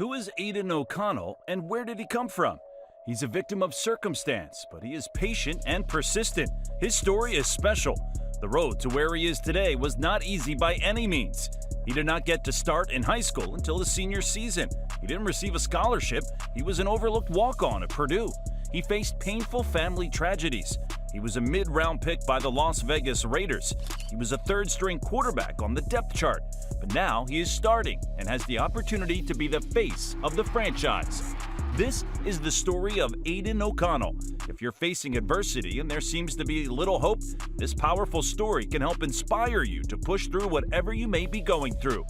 Who is Aidan O'Connell and where did he come from? He's a victim of circumstance, but he is patient and persistent. His story is special. The road to where he is today was not easy by any means. He did not get to start in high school until his senior season. He didn't receive a scholarship. He was an overlooked walk-on at Purdue. He faced painful family tragedies. He was a mid-round pick by the Las Vegas Raiders. He was a third-string quarterback on the depth chart. But now he is starting and has the opportunity to be the face of the franchise. This is the story of Aidan O'Connell. If you're facing adversity and there seems to be little hope, this powerful story can help inspire you to push through whatever you may be going through.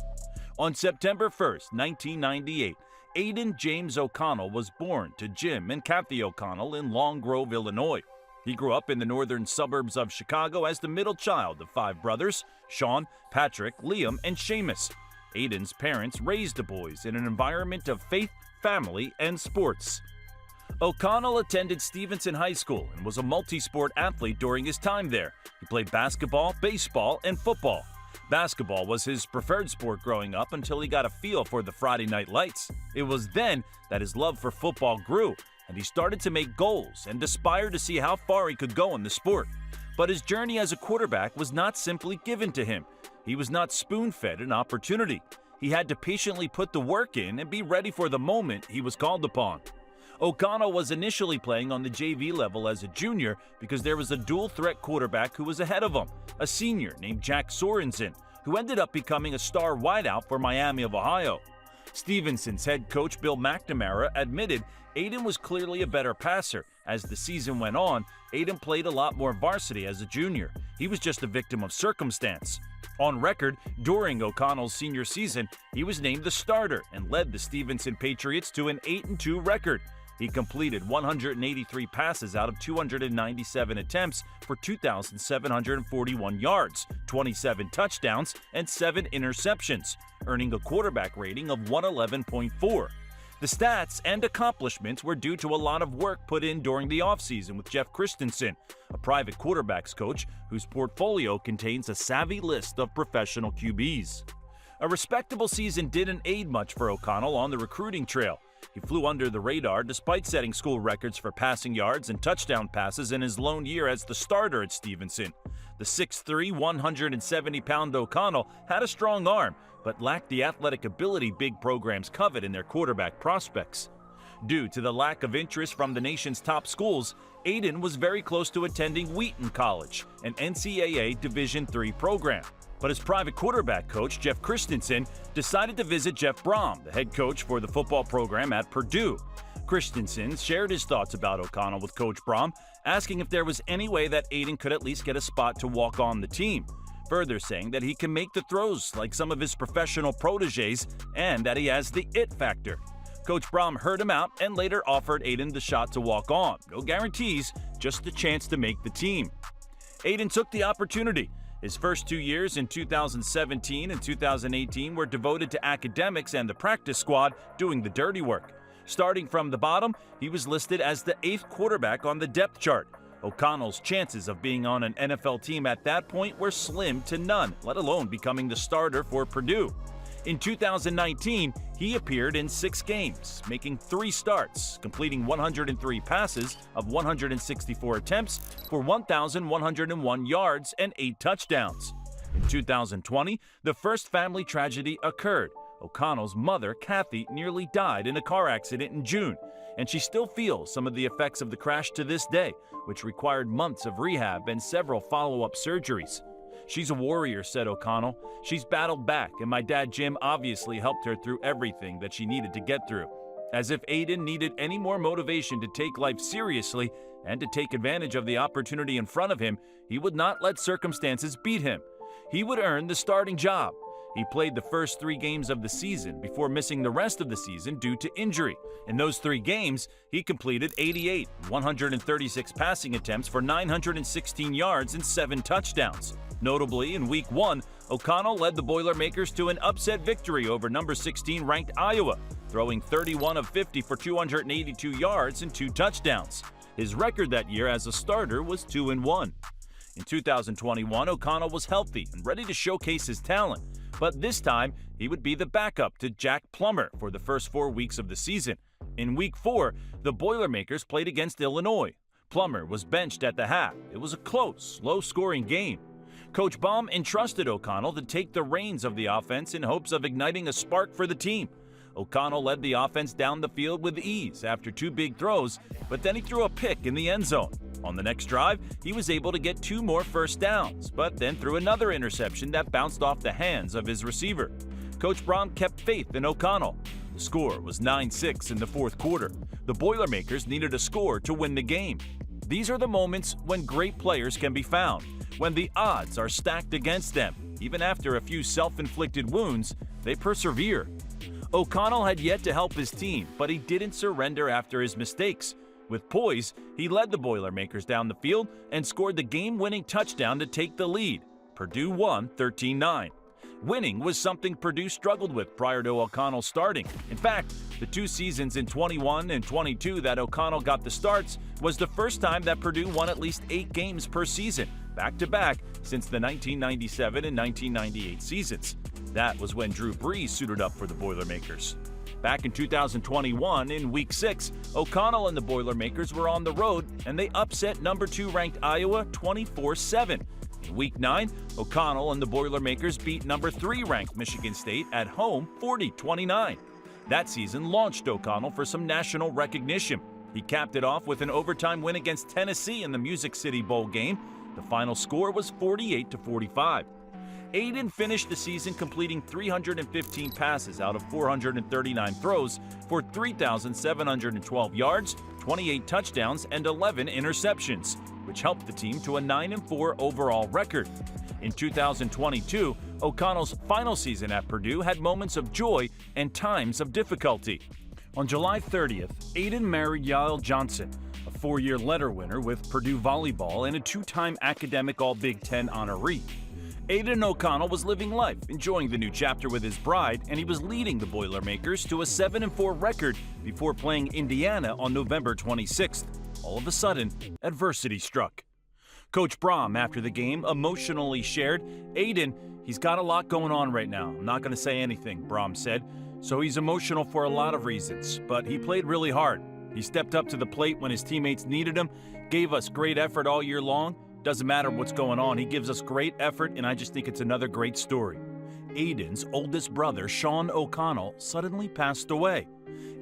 On September 1st, 1998, Aidan James O'Connell was born to Jim and Kathy O'Connell in Long Grove, Illinois. He grew up in the northern suburbs of Chicago as the middle child of 5 brothers, Sean, Patrick, Liam, and Seamus. Aidan's parents raised the boys in an environment of faith, family, and sports. O'Connell attended Stevenson High School and was a multi-sport athlete during his time there. He played basketball, baseball, and football. Basketball was his preferred sport growing up until he got a feel for the Friday Night Lights. It was then that his love for football grew, and he started to make goals and aspire to see how far he could go in the sport. But his journey as a quarterback was not simply given to him. He was not spoon-fed an opportunity. He had to patiently put the work in and be ready for the moment he was called upon. O'Connell was initially playing on the JV level as a junior because there was a dual-threat quarterback who was ahead of him, a senior named Jack Sorensen, who ended up becoming a star wideout for Miami of Ohio. Stevenson's head coach Bill McNamara admitted Aidan was clearly a better passer. As the season went on, Aidan played a lot more varsity as a junior. He was just a victim of circumstance. On record, during O'Connell's senior season, he was named the starter and led the Stevenson Patriots to an 8-2 record. He completed 183 passes out of 297 attempts for 2,741 yards, 27 touchdowns, and 7 interceptions, earning a quarterback rating of 111.4. The stats and accomplishments were due to a lot of work put in during the offseason with Jeff Christensen, a private quarterbacks coach whose portfolio contains a savvy list of professional QBs. A respectable season didn't aid much for O'Connell on the recruiting trail. He flew under the radar despite setting school records for passing yards and touchdown passes in his lone year as the starter at Stevenson. The 6'3", 170-pound O'Connell had a strong arm, but lacked the athletic ability big programs covet in their quarterback prospects. Due to the lack of interest from the nation's top schools, Aidan was very close to attending Wheaton College, an NCAA Division III program. But his private quarterback coach, Jeff Christensen, decided to visit Jeff Brom, the head coach for the football program at Purdue. Christensen shared his thoughts about O'Connell with Coach Brom, asking if there was any way that Aidan could at least get a spot to walk on the team, further saying that he can make the throws like some of his professional proteges and that he has the it factor. Coach Brom heard him out and later offered Aidan the shot to walk on. No guarantees, just the chance to make the team. Aidan took the opportunity. His first 2 years in 2017 and 2018 were devoted to academics and the practice squad doing the dirty work. Starting from the bottom, he was listed as the 8th quarterback on the depth chart. O'Connell's chances of being on an NFL team at that point were slim to none, let alone becoming the starter for Purdue. In 2019, he appeared in 6 games, making 3 starts, completing 103 passes of 164 attempts for 1,101 yards and 8 touchdowns. In 2020, the first family tragedy occurred. O'Connell's mother, Kathy, nearly died in a car accident in June, and she still feels some of the effects of the crash to this day, which required months of rehab and several follow-up surgeries. "She's a warrior," said O'Connell. "She's battled back, and my dad Jim obviously helped her through everything that she needed to get through." As if Aidan needed any more motivation to take life seriously and to take advantage of the opportunity in front of him, he would not let circumstances beat him. He would earn the starting job. He played the first 3 games of the season before missing the rest of the season due to injury. In those 3 games, he completed 88, 136 passing attempts for 916 yards and 7 touchdowns. Notably, in Week 1, O'Connell led the Boilermakers to an upset victory over number 16 ranked Iowa, throwing 31 of 50 for 282 yards and 2 touchdowns. His record that year as a starter was 2-1. In 2021, O'Connell was healthy and ready to showcase his talent. but this time he would be the backup to Jack Plummer for the first 4 weeks of the season. In Week 4, the Boilermakers played against Illinois. Plummer was benched at the half. It was a close, low-scoring game. Coach Baum entrusted O'Connell to take the reins of the offense in hopes of igniting a spark for the team. O'Connell led the offense down the field with ease after 2 big throws, but then he threw a pick in the end zone. On the next drive, he was able to get 2 more first downs, but then threw another interception that bounced off the hands of his receiver. Coach Baum kept faith in O'Connell. The score was 9-6 in the fourth quarter. The Boilermakers needed a score to win the game. These are the moments when great players can be found, when the odds are stacked against them. Even after a few self-inflicted wounds, they persevere. O'Connell had yet to help his team, but he didn't surrender after his mistakes. With poise, he led the Boilermakers down the field and scored the game-winning touchdown to take the lead. Purdue won 13-9. Winning was something Purdue struggled with prior to O'Connell starting. In fact, the 2 seasons in 21 and 22 that O'Connell got the starts was the first time that Purdue won at least 8 games per season, back-to-back since the 1997 and 1998 seasons. That was when Drew Brees suited up for the Boilermakers. Back in 2021, in Week 6, O'Connell and the Boilermakers were on the road, and they upset number 2 ranked Iowa 24-7. In Week 9, O'Connell and the Boilermakers beat number 3 ranked Michigan State at home 40-29. That season launched O'Connell for some national recognition. He capped it off with an overtime win against Tennessee in the Music City Bowl game. The final score was 48-45. Aidan finished the season completing 315 passes out of 439 throws for 3,712 yards, 28 touchdowns, and 11 interceptions, which helped the team to a 9-4 overall record. In 2022, O'Connell's final season at Purdue had moments of joy and times of difficulty. On July 30th, Aidan married Yael Johnson, a 4-year letter winner with Purdue volleyball and a 2-time academic All-Big Ten honoree. Aidan O'Connell was living life, enjoying the new chapter with his bride, and he was leading the Boilermakers to a 7-4 record before playing Indiana on November 26th. All of a sudden, adversity struck. Coach Baum, after the game, emotionally shared, "Aidan, he's got a lot going on right now. I'm not going to say anything," Baum said. "So he's emotional for a lot of reasons, but he played really hard. He stepped up to the plate when his teammates needed him, gave us great effort all year long. Doesn't matter what's going on, he gives us great effort, and I just think it's another great story." Aidan's oldest brother, Sean O'Connell, suddenly passed away.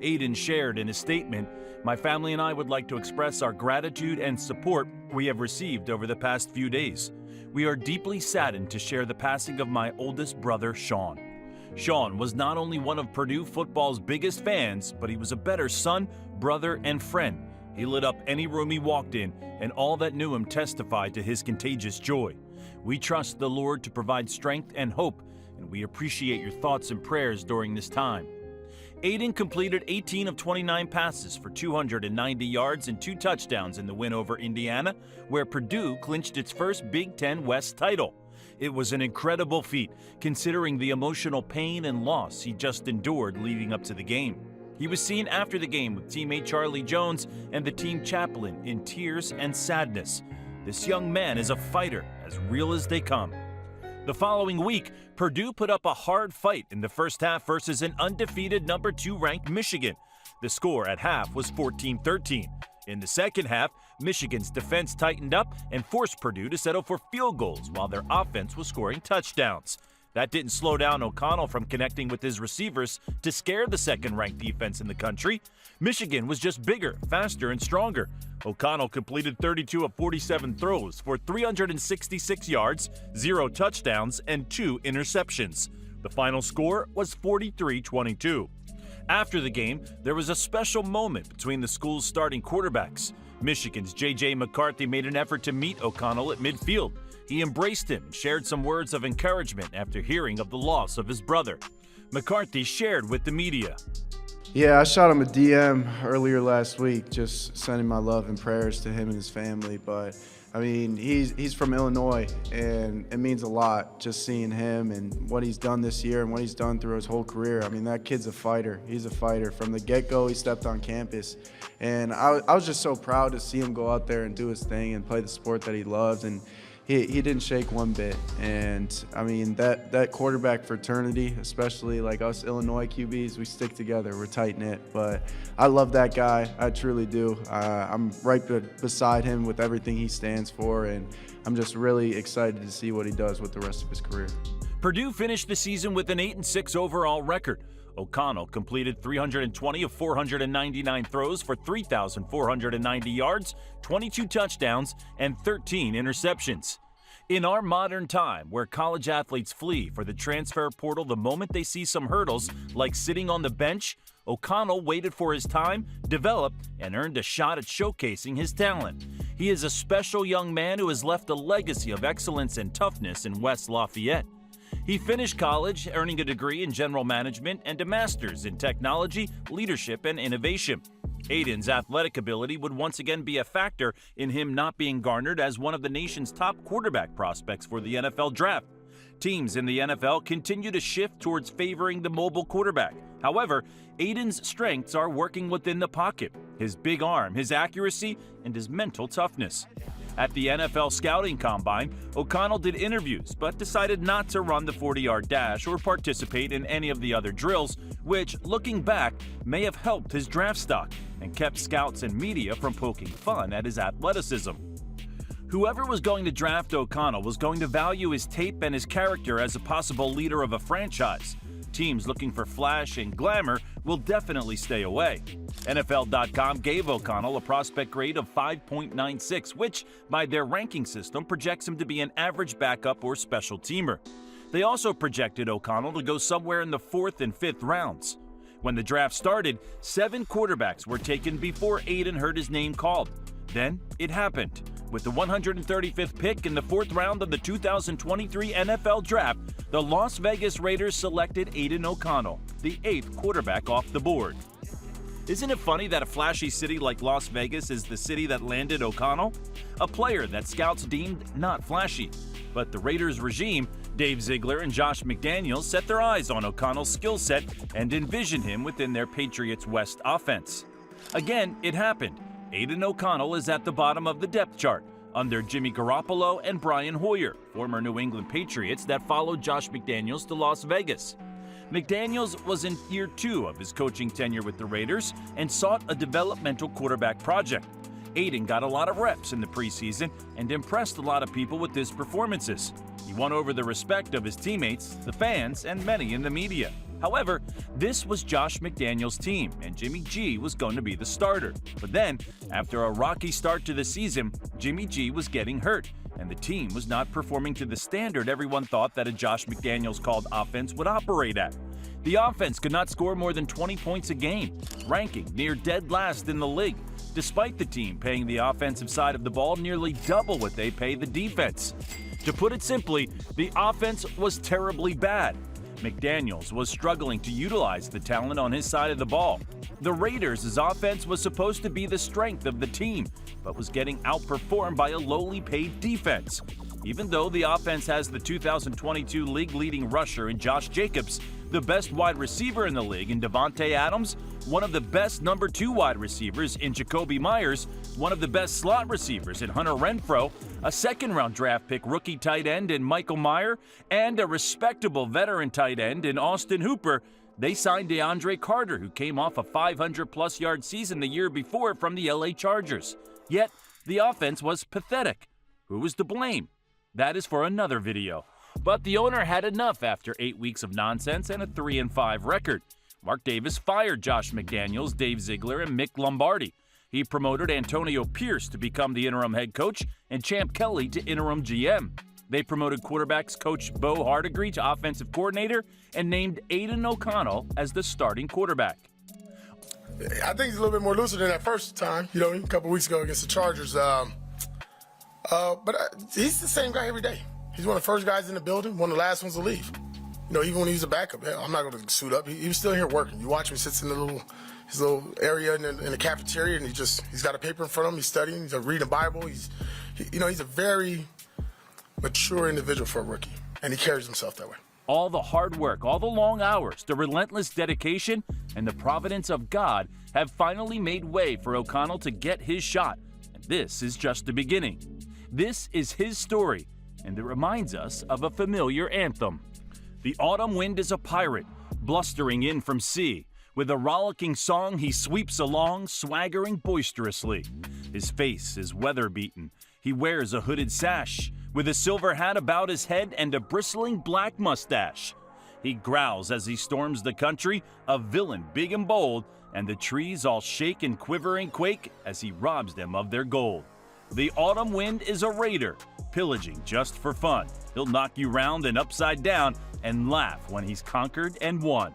Aidan shared in a statement, "My family and I would like to express our gratitude and support we have received over the past few days. We are deeply saddened to share the passing of my oldest brother, Sean." Sean was not only one of Purdue football's biggest fans, but he was a better son, brother, and friend. He lit up any room he walked in, and all that knew him testified to his contagious joy. We trust the Lord to provide strength and hope, and we appreciate your thoughts and prayers during this time. Aidan completed 18 of 29 passes for 290 yards and 2 touchdowns in the win over Indiana, where Purdue clinched its first Big Ten West title. It was an incredible feat, considering the emotional pain and loss he just endured leading up to the game. He was seen after the game with teammate Charlie Jones and the team chaplain in tears and sadness. This young man is a fighter, as real as they come. The following week, Purdue put up a hard fight in the first half versus an undefeated number 2 ranked Michigan. The score at half was 14-13. In the second half, Michigan's defense tightened up and forced Purdue to settle for field goals while their offense was scoring touchdowns. That didn't slow down O'Connell from connecting with his receivers to scare the second-ranked defense in the country. Michigan was just bigger, faster, and stronger. O'Connell completed 32 of 47 throws for 366 yards, 0 touchdowns, and 2 interceptions. The final score was 43-22. After the game, there was a special moment between the school's starting quarterbacks. Michigan's J.J. McCarthy made an effort to meet O'Connell at midfield. He embraced him and shared some words of encouragement after hearing of the loss of his brother. McCarthy shared with the media. Yeah, I shot him a DM earlier last week, just sending my love and prayers to him and his family. But, I mean, he's from Illinois, and it means a lot just seeing him and what he's done this year and what he's done through his whole career. I mean, that kid's a fighter. He's a fighter. From the get-go, he stepped on campus. And I was just so proud to see him go out there and do his thing and play the sport that he loves. And he didn't shake one bit. And I mean, that quarterback fraternity, especially like us Illinois QBs, we stick together. We're tight-knit. But I love that guy. I truly do. I'm right beside him with everything he stands for, and I'm just really excited to see what he does with the rest of his career. Purdue finished the season with an 8-6 overall record. O'Connell completed 320 of 499 throws for 3,490 yards, 22 touchdowns, and 13 interceptions. In our modern time, where college athletes flee for the transfer portal the moment they see some hurdles, like sitting on the bench, O'Connell waited for his time, developed, and earned a shot at showcasing his talent. He is a special young man who has left a legacy of excellence and toughness in West Lafayette. He finished college, earning a degree in general management and a master's in technology, leadership, and innovation. Aidan's athletic ability would once again be a factor in him not being garnered as one of the nation's top quarterback prospects for the NFL draft. Teams in the NFL continue to shift towards favoring the mobile quarterback. However, Aidan's strengths are working within the pocket, his big arm, his accuracy, and his mental toughness. At the NFL Scouting Combine, O'Connell did interviews but decided not to run the 40-yard dash or participate in any of the other drills, which, looking back, may have helped his draft stock and kept scouts and media from poking fun at his athleticism. Whoever was going to draft O'Connell was going to value his tape and his character as a possible leader of a franchise. Teams looking for flash and glamour will definitely stay away. NFL.com gave O'Connell a prospect grade of 5.96, which, by their ranking system, projects him to be an average backup or special teamer. They also projected O'Connell to go somewhere in the 4th and 5th rounds. When the draft started, 7 quarterbacks were taken before Aidan heard his name called. Then it happened. With the 135th pick in the 4th round of the 2023 NFL Draft, the Las Vegas Raiders selected Aidan O'Connell, the 8th quarterback off the board. Isn't it funny that a flashy city like Las Vegas is the city that landed O'Connell? A player that scouts deemed not flashy. But the Raiders regime, Dave Ziegler and Josh McDaniels, set their eyes on O'Connell's skill set and envisioned him within their Patriots West offense. Again, it happened. Aidan O'Connell is at the bottom of the depth chart, under Jimmy Garoppolo and Brian Hoyer, former New England Patriots that followed Josh McDaniels to Las Vegas. McDaniels was in year 2 of his coaching tenure with the Raiders and sought a developmental quarterback project. Aidan got a lot of reps in the preseason and impressed a lot of people with his performances. He won over the respect of his teammates, the fans, and many in the media. However, this was Josh McDaniels' team, and Jimmy G was going to be the starter. But then, after a rocky start to the season, Jimmy G was getting hurt, and the team was not performing to the standard everyone thought that a Josh McDaniels-called offense would operate at. The offense could not score more than 20 points a game, ranking near dead last in the league, despite the team paying the offensive side of the ball nearly double what they pay the defense. To put it simply, the offense was terribly bad. McDaniels was struggling to utilize the talent on his side of the ball. The Raiders' offense was supposed to be the strength of the team, but was getting outperformed by a lowly paid defense. Even though the offense has the 2022 league-leading rusher in Josh Jacobs, the best wide receiver in the league in Devontae Adams, one of the best number 2 wide receivers in Jacoby Myers, one of the best slot receivers in Hunter Renfrow, a second-round draft pick rookie tight end in Michael Mayer, and a respectable veteran tight end in Austin Hooper, they signed DeAndre Carter, who came off a 500-plus yard season the year before from the LA Chargers. Yet, the offense was pathetic. Who was to blame? That is for another video. But the owner had enough after 8 weeks of nonsense and a 3-5 record. Mark Davis fired Josh McDaniels, Dave Ziegler, and Mick Lombardi. He promoted Antonio Pierce to become the interim head coach and Champ Kelly to interim GM. They promoted quarterbacks coach Bo Hardigree to offensive coordinator and named Aidan O'Connell as the starting quarterback. I think he's a little bit more lucid than that first time, a couple weeks ago against the Chargers. But he's the same guy every day. He's one of the first guys in the building, one of the last ones to leave. Even when he was a backup, I'm not going to suit up. He was still here working. You watch him, he sits in his little area in the cafeteria, and he's got a paper in front of him. He's studying. He's reading the Bible. He's a very mature individual for a rookie, and he carries himself that way. All the hard work, all the long hours, the relentless dedication, and the providence of God have finally made way for O'Connell to get his shot. And this is just the beginning. This is his story, and it reminds us of a familiar anthem. The autumn wind is a pirate, blustering in from sea. With a rollicking song, he sweeps along, swaggering boisterously. His face is weather-beaten. He wears a hooded sash, with a silver hat about his head and a bristling black mustache. He growls as he storms the country, a villain big and bold, and the trees all shake and quiver and quake as he robs them of their gold. The autumn wind is a raider, pillaging just for fun. He'll knock you round and upside down and laugh when he's conquered and won.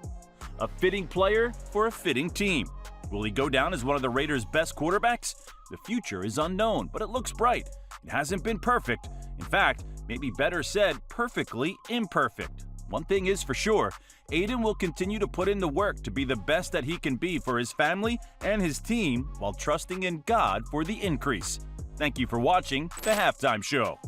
A fitting player for a fitting team. Will he go down as one of the Raiders' best quarterbacks? The future is unknown, but it looks bright. It hasn't been perfect. In fact, maybe better said, perfectly imperfect. One thing is for sure, Aidan will continue to put in the work to be the best that he can be for his family and his team while trusting in God for the increase. Thank you for watching The Halftime Show.